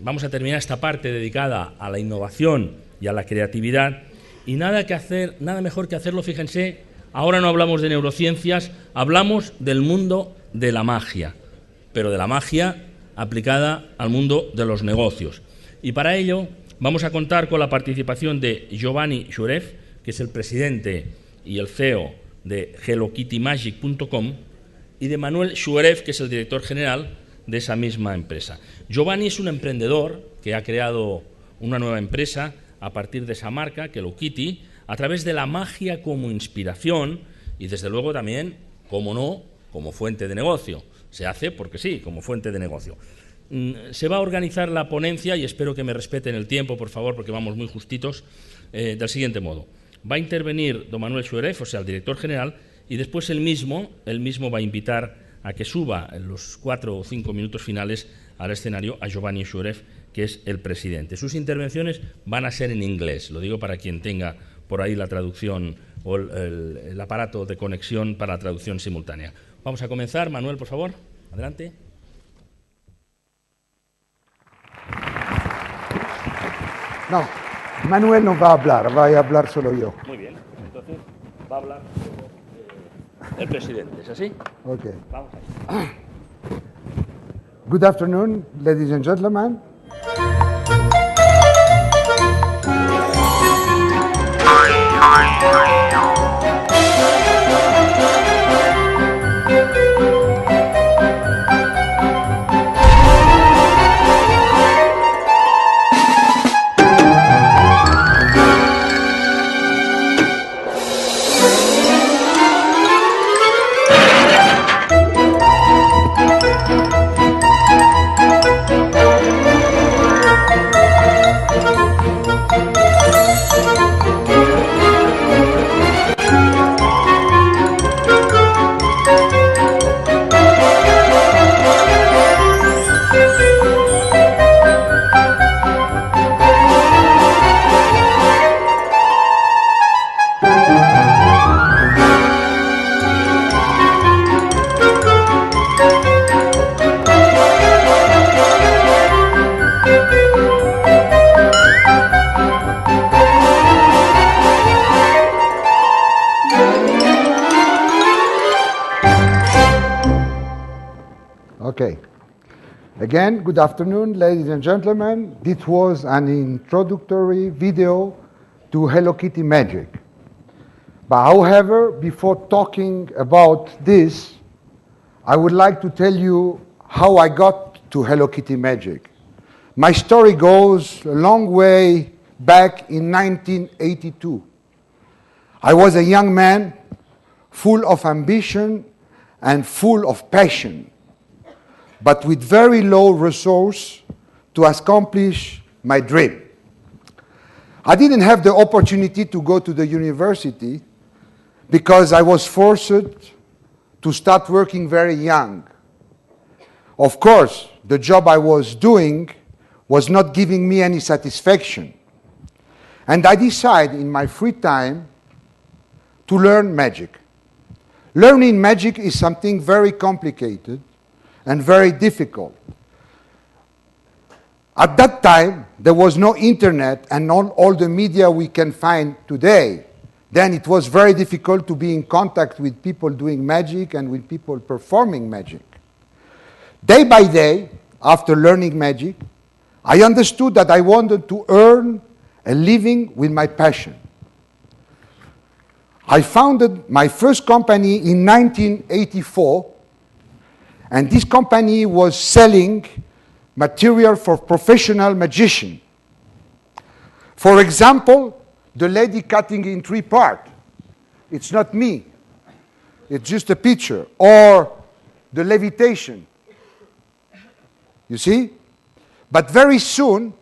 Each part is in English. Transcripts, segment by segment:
vamos a terminar esta parte dedicada a la innovación y a la creatividad, y nada mejor que hacerlo, fíjense, ahora no hablamos de neurociencias, hablamos del mundo de la magia, pero de la magia aplicada al mundo de los negocios. Y para ello vamos a contar con la participación de Giovanni Xueref, que es el presidente y el CEO de HelloKittyMagic.com, y de Manuel Xueref, que es el director general de esa misma empresa. Giovanni es un emprendedor que ha creado una nueva empresa a partir de esa marca, Hello Kitty, a través de la magia como inspiración y, desde luego, también, como no, como fuente de negocio. Se hace porque sí, como fuente de negocio. Se va a organizar la ponencia, y espero que me respeten el tiempo, por favor, porque vamos muy justitos, del siguiente modo. Va a intervenir don Manuel Xueref, o sea, el director general, y después él mismo va a invitar a que suba en los 4 o 5 minutos finales al escenario a Giovanni Xueref, que es el presidente. Sus intervenciones van a ser en inglés, lo digo para quien tenga por ahí la traducción o el aparato de conexión para la traducción simultánea. Vamos a comenzar. Manuel, por favor, adelante. No, Manuel no va a hablar, voy a hablar solo yo. Muy bien, entonces va a hablar el presidente, ¿es así? Okay. Vamos ahí. Good afternoon, ladies and gentlemen. Okay. Again, good afternoon, ladies and gentlemen. This was an introductory video to Hello Kitty Magic. But however, before talking about this, I would like to tell you how I got to Hello Kitty Magic. My story goes a long way back in 1982. I was a young man full of ambition and full of passion, but with very low resource to accomplish my dream. I didn't have the opportunity to go to the university because I was forced to start working very young. Of course, the job I was doing was not giving me any satisfaction. And I decided in my free time to learn magic. Learning magic is something very complicated and very difficult. At that time, there was no internet and not all the media we can find today. Then it was very difficult to be in contact with people doing magic and with people performing magic. Day by day, after learning magic, I understood that I wanted to earn a living with my passion. I founded my first company in 1984, and this company was selling material for professional magicians. For example, the lady cutting in 3 parts. It's not me. It's just a picture. Or the levitation. You see? But very soon,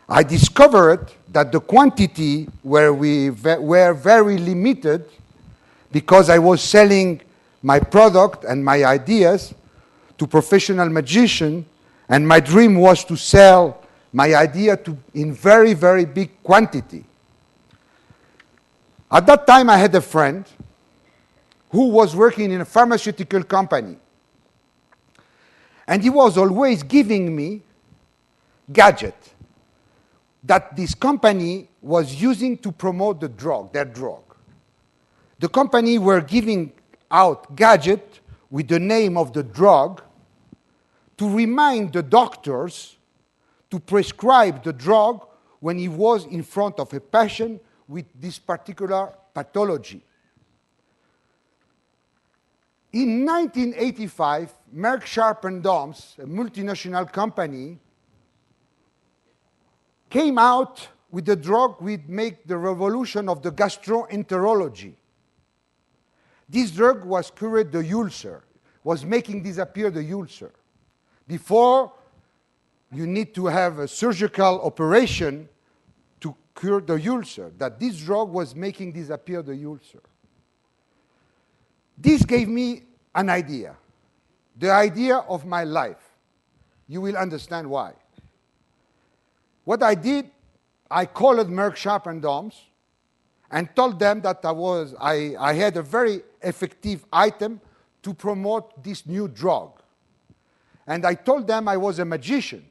I discovered that the quantity were very limited because I was selling my product and my ideas to professional magicians, and my dream was to sell my idea in very, very big quantity. At that time, I had a friend who was working in a pharmaceutical company. And he was always giving me gadget that this company was using to promote the drug, their drug. The company were giving out gadget with the name of the drug to remind the doctors to prescribe the drug when he was in front of a patient with this particular pathology. In 1985, Merck Sharp and Dohms, a multinational company, came out with the drug which make the revolution of the gastroenterology. This drug was cured the ulcer, was making disappear the ulcer. Before, you need to have a surgical operation to cure the ulcer, that this drug was making disappear the ulcer. This gave me an idea, the idea of my life. You will understand why. What I did, I called Merck Sharp and Dohms and told them that I had a very effective item to promote this new drug. And I told them I was a magician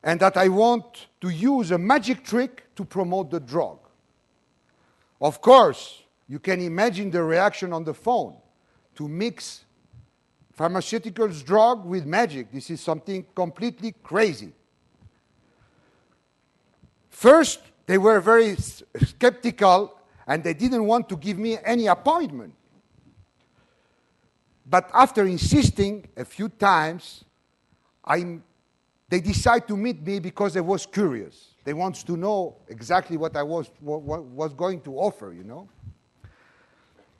and that I want to use a magic trick to promote the drug. Of course, you can imagine the reaction on the phone to mix pharmaceuticals drug with magic. This is something completely crazy. First, they were very skeptical and they didn't want to give me any appointment. But after insisting a few times, they decided to meet me because they was curious. They wanted to know exactly what I was going to offer, you know.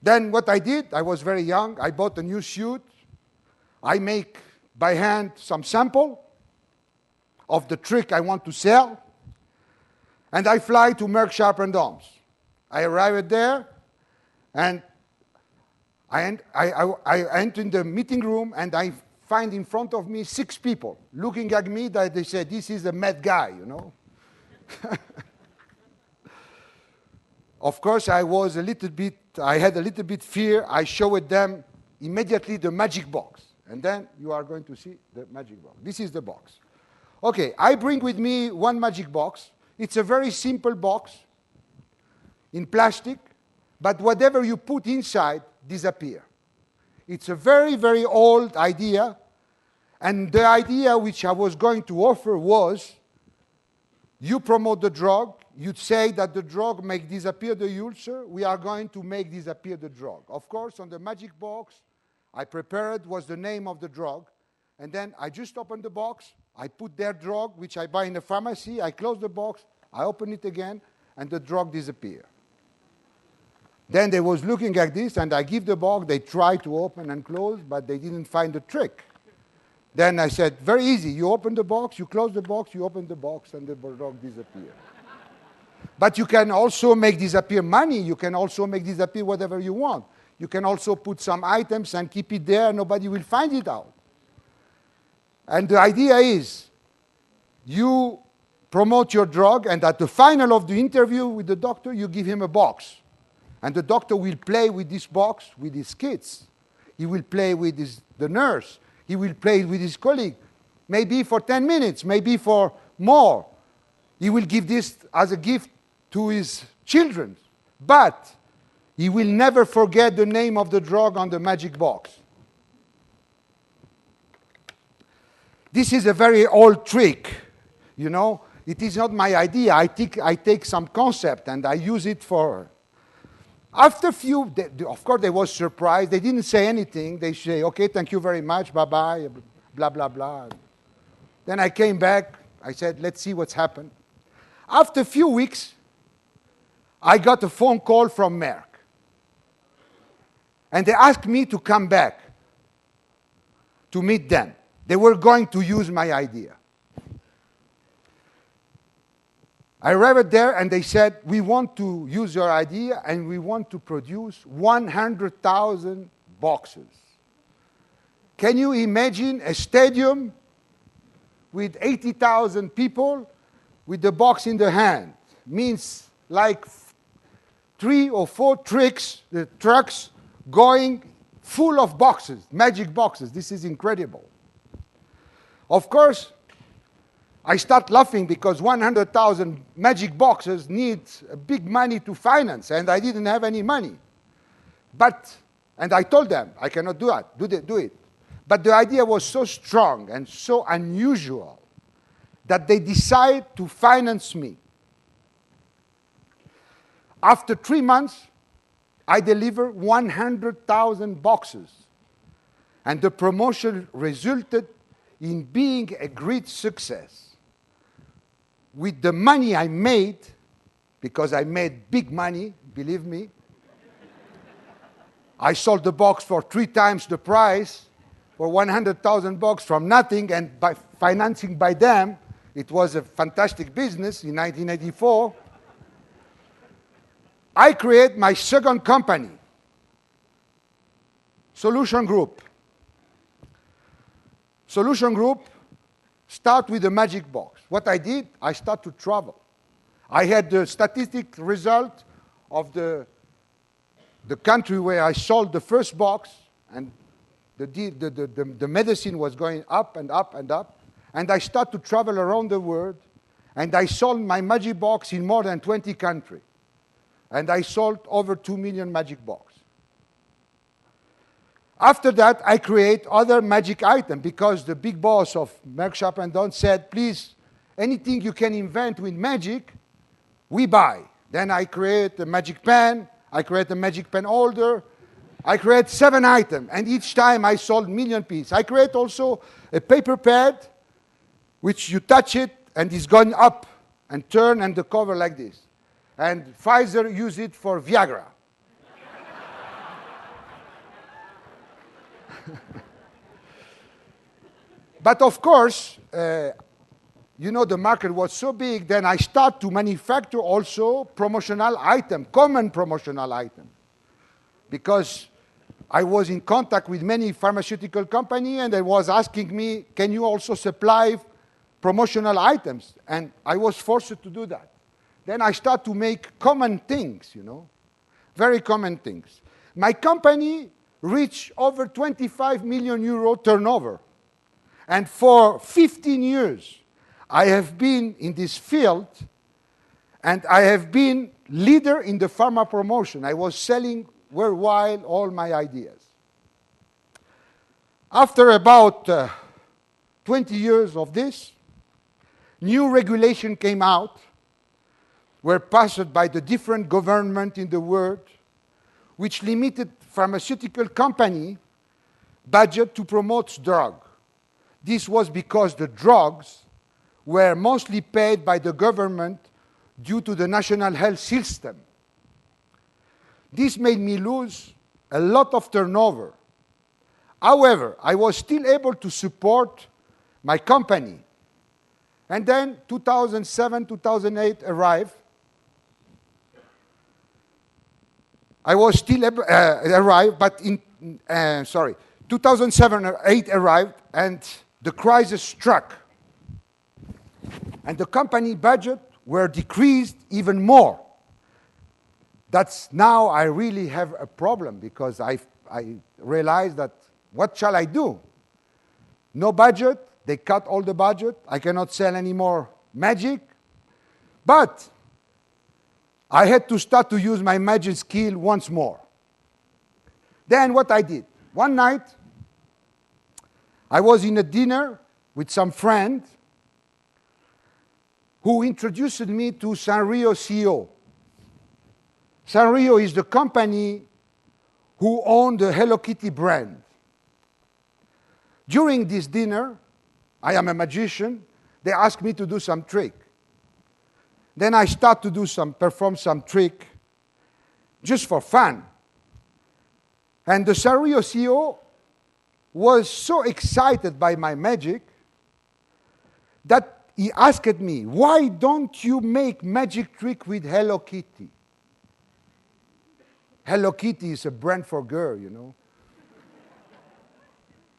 Then what I did, I was very young, I bought a new suit. I make by hand some sample of the trick I want to sell. And I fly to Merck Sharp and Dohms. I arrived there, and I enter in the meeting room, and I find in front of me 6 people looking at me that they said, this is a mad guy, you know. Of course, I had a little bit fear. I showed them immediately the magic box. And then you are going to see the magic box. This is the box. Okay, I bring with me one magic box. It's a very simple box in plastic, but whatever you put inside disappears. It's a very, very old idea, and the idea which I was going to offer was, you promote the drug, you say that the drug makes disappear the ulcer, we are going to make disappear the drug. Of course, on the magic box, I prepared was the name of the drug, and then I just opened the box, I put their drug, which I buy in the pharmacy, I close the box, I open it again, and the drug disappeared. Then they was looking at this, and I give the box, they try to open and close, but they didn't find the trick. Then I said, very easy, you open the box, you close the box, you open the box, and the drug disappears. But you can also make disappear money, you can also make disappear whatever you want. You can also put some items and keep it there, nobody will find it out. And the idea is, you promote your drug, and at the final of the interview with the doctor, you give him a box. And the doctor will play with this box with his kids. He will play with the nurse. He will play with his colleague. Maybe for 10 minutes, maybe for more. He will give this as a gift to his children. But he will never forget the name of the drug on the magic box. This is a very old trick, you know. It is not my idea. I take some concept and I use it for... After few, of course, they was surprised. They didn't say anything. They say, okay, thank you very much, bye-bye, blah, blah, blah. Then I came back. I said, let's see what's happened. After a few weeks, I got a phone call from Merck. And they asked me to come back to meet them. They were going to use my idea. I arrived there and they said, we want to use your idea and we want to produce 100,000 boxes. Can you imagine a stadium with 80,000 people with the box in the hand? Means like 3 or 4 trucks going full of boxes, magic boxes. This is incredible. Of course, I start laughing because 100,000 magic boxes need big money to finance, and I didn't have any money. And I told them, I cannot do that, do it. But the idea was so strong and so unusual that they decided to finance me. After 3 months, I delivered 100,000 boxes. And the promotion resulted in being a great success. With the money I made, because I made big money, believe me, I sold the box for 3 times the price, for 100,000 boxes from nothing, and by financing by them, it was a fantastic business in 1984. I create my second company, Solution Group. Solution Group start with a magic box. What I did, I start to travel. I had the statistic result of the country where I sold the first box, and the medicine was going up and up and up. And I start to travel around the world, and I sold my magic box in more than 20 countries. And I sold over 2 million magic boxes. After that, I create other magic items because the big boss of Merck Sharp & Dunn said, please, anything you can invent with magic, we buy. Then I create a magic pen, I create a magic pen holder, I create 7 items, and each time I sold 1 million pieces. I create also a paper pad, which you touch it, and it's going up and turn, and the cover like this. And Pfizer use it for Viagra. But of course, you know, the market was so big, then I start to manufacture also promotional item, common promotional item. Because I was in contact with many pharmaceutical companies, and they was asking me, can you also supply promotional items? And I was forced to do that. Then I start to make common things, you know, very common things. My company reached over 25 million euro turnover. And for 15 years, I have been in this field, and I have been leader in the pharma promotion. I was selling worldwide all my ideas. After about 20 years of this, new regulation came out, were passed by the different governments in the world, which limited pharmaceutical company budget to promote drug. This was because the drugs were mostly paid by the government due to the national health system. This made me lose a lot of turnover. However, I was still able to support my company. And then 2007, 2008 arrived. I was still arrived, but 2007 or 2008 arrived, and the crisis struck. And the company budget were decreased even more. That's now I really have a problem, because I realized that what shall I do? No budget, they cut all the budget, I cannot sell any more magic. But I had to start to use my magic skill once more. Then what I did, one night, I was in a dinner with some friend who introduced me to Sanrio CEO. Sanrio is the company who owned the Hello Kitty brand. During this dinner, I am a magician, they asked me to do some trick. Then I start to perform some trick just for fun. And the Sanrio CEO was so excited by my magic that he asked me, why don't you make magic trick with Hello Kitty? Hello Kitty is a brand for girls, you know.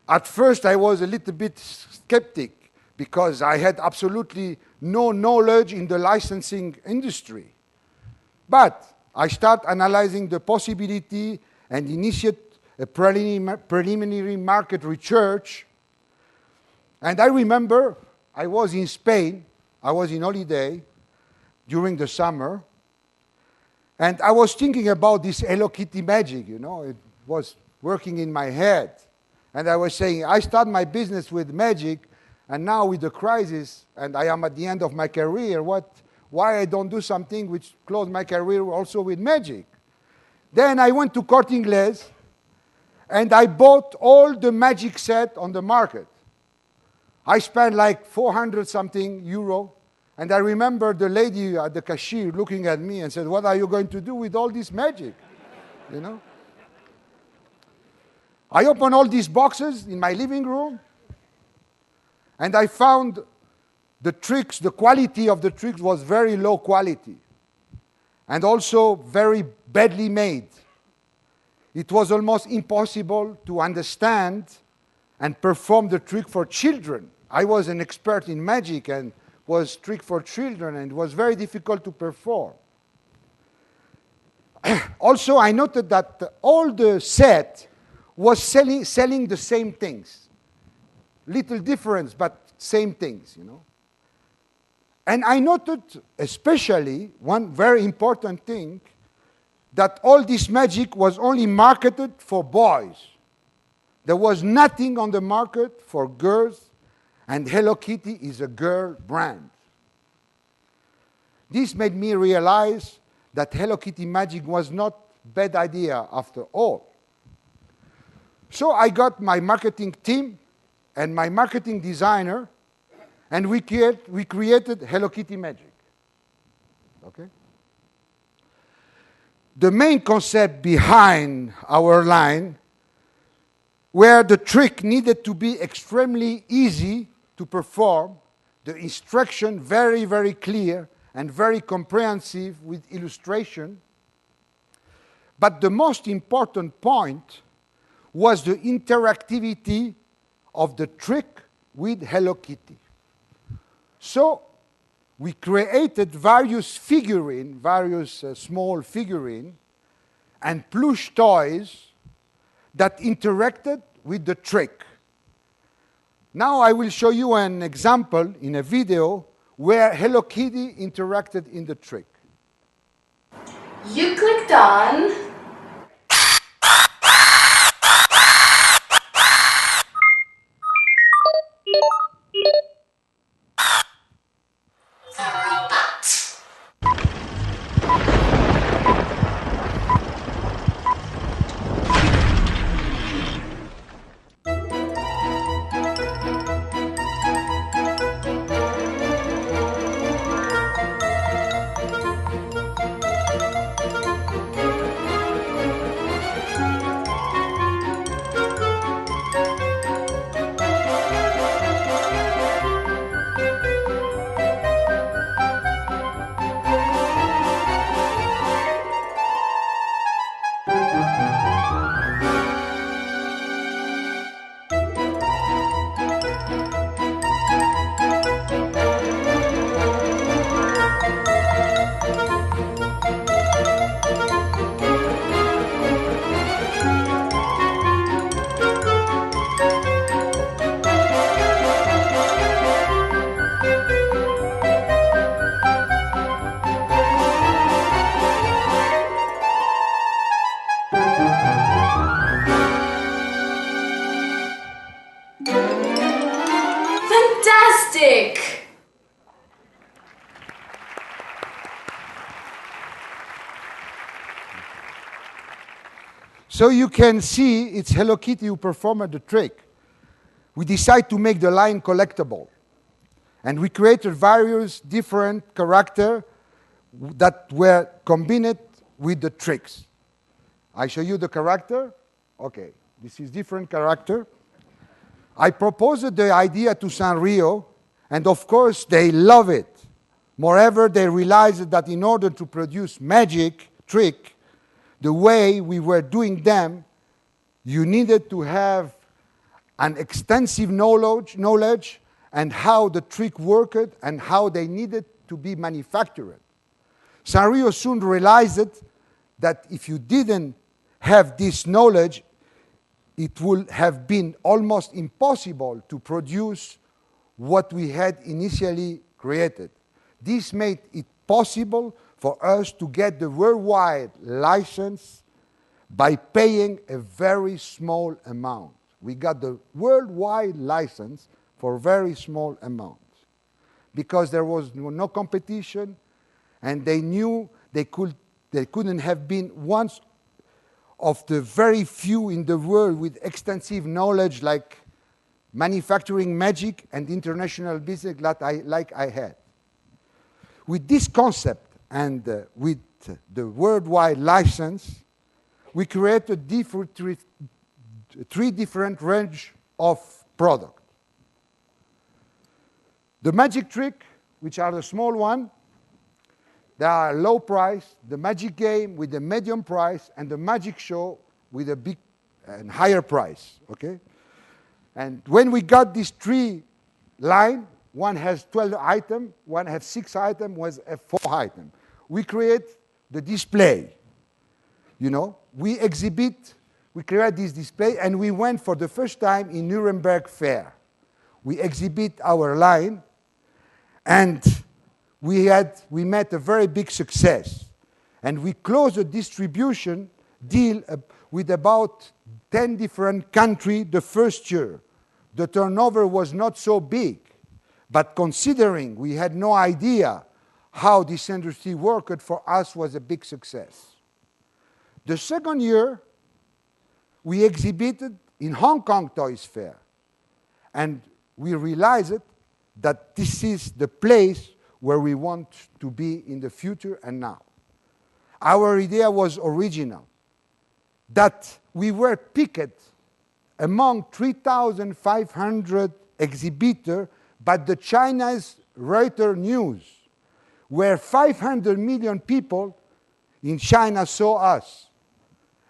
At first I was a little bit skeptic because I had absolutely no knowledge in the licensing industry. But I start analyzing the possibility and initiate a preliminary market research. And I remember I was in Spain. I was in holiday during the summer. And I was thinking about this Hello Kitty magic, you know. It was working in my head. And I was saying, I started my business with magic, and now with the crisis, and I am at the end of my career, why I don't do something which close my career also with magic? Then I went to Corte Inglés, and I bought all the magic set on the market. I spent like 400 something euro, and I remember the lady at the cashier looking at me and said, what are you going to do with all this magic? You know? I opened all these boxes in my living room, and I found the tricks, the quality of the tricks was very low quality, and also very badly made. It was almost impossible to understand and perform the trick for children. I was an expert in magic and was trick for children, and it was very difficult to perform. Also, I noted that all the set was selling the same things. Little difference, but same things, you know. And I noted especially one very important thing, that all this magic was only marketed for boys. There was nothing on the market for girls, and Hello Kitty is a girl brand. This made me realize that Hello Kitty magic was not a bad idea after all. So I got my marketing team and my marketing designer, and we created Hello Kitty magic. Okay? The main concept behind our line, where the trick needed to be extremely easy to perform, the instruction very, very clear and very comprehensive with illustration. But the most important point was the interactivity of the trick with Hello Kitty. So we created various figurines, various small figurines, and plush toys that interacted with the trick. Now I will show you an example in a video where Hello Kitty interacted in the trick. You clicked on Fantastic! So you can see it's Hello Kitty who performed the trick. We decided to make the line collectible. And we created various different characters that were combined with the tricks. I show you the character. Okay, this is different character. I proposed the idea to Sanrio, and of course they love it. Moreover, they realized that in order to produce magic trick, the way we were doing them, you needed to have an extensive knowledge and how the trick worked and how they needed to be manufactured. Sanrio soon realized that if you didn't have this knowledge, it would have been almost impossible to produce what we had initially created. This made it possible for us to get the worldwide license by paying a very small amount. We got the worldwide license for a very small amount because there was no competition, and they knew they couldn't have been one of the very few in the world with extensive knowledge like manufacturing magic and international business like I had. With this concept and with the worldwide license, we created three different range of product. The magic trick, which are the small one, they are low price, the magic game with the medium price, and the magic show with a big and higher price, okay? And when we got these three line, one has 12 items, one has 6 items, one has 4 items. We create the display, you know? We exhibit, we create this display, and we went for the first time in Nuremberg Fair. We exhibit our line, and we met a very big success. And we closed a distribution deal with about 10 different countries the first year. The turnover was not so big, but considering we had no idea how this industry worked, for us was a big success. The second year, we exhibited in Hong Kong Toys Fair, and we realized that this is the place where we want to be in the future and now. Our idea was original, that we were picked among 3,500 exhibitors by the Chinese Reuters News, where 500 million people in China saw us.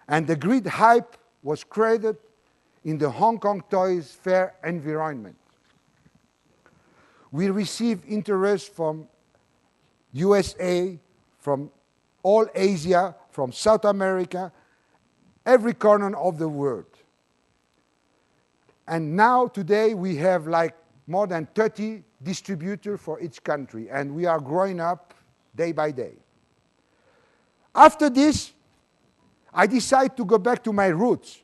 And the great hype was created in the Hong Kong Toys Fair environment. We received interest from USA, from all Asia, from South America, every corner of the world. And now, today, we have like more than 30 distributors for each country, and we are growing up day by day. After this, I decided to go back to my roots.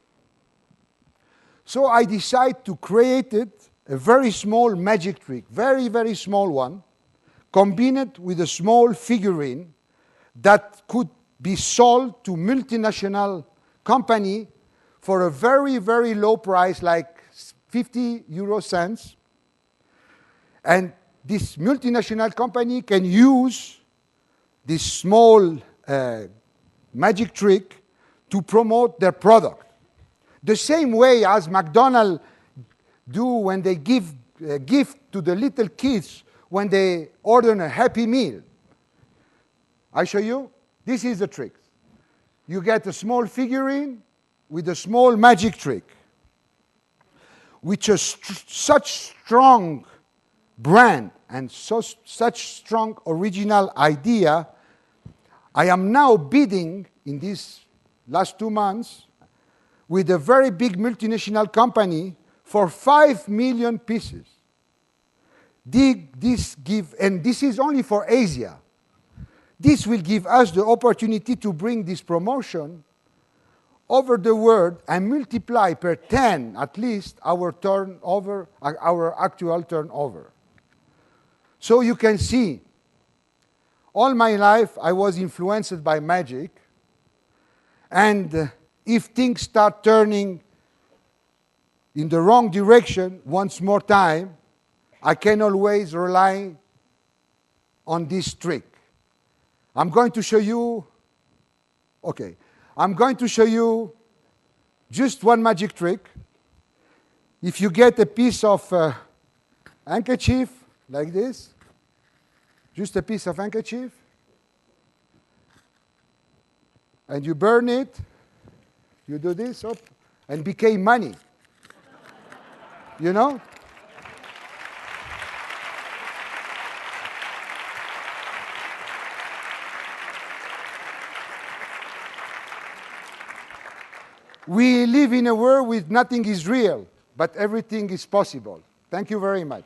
So I decided to create a very small magic trick, very, very small one, combined with a small figurine that could be sold to multinational company for a very, very low price, like 50 euro cents. And this multinational company can use this small magic trick to promote their product. The same way as McDonald's do when they give a gift to the little kids when they order a Happy Meal. I show you. This is the trick. You get a small figurine with a small magic trick. With such strong brand and such strong original idea, I am now bidding in these last 2 months with a very big multinational company for 5 million pieces. And this is only for Asia. This will give us the opportunity to bring this promotion over the world and multiply per 10 at least our turnover, our actual turnover. So you can see, all my life I was influenced by magic, and if things start turning in the wrong direction once more time, I can always rely on this trick. I'm going to show you, I'm going to show you just one magic trick. If you get a piece of handkerchief like this, just a piece of handkerchief, and you burn it, you do this, and became money. You know? We live in a world where nothing is real, but everything is possible. Thank you very much.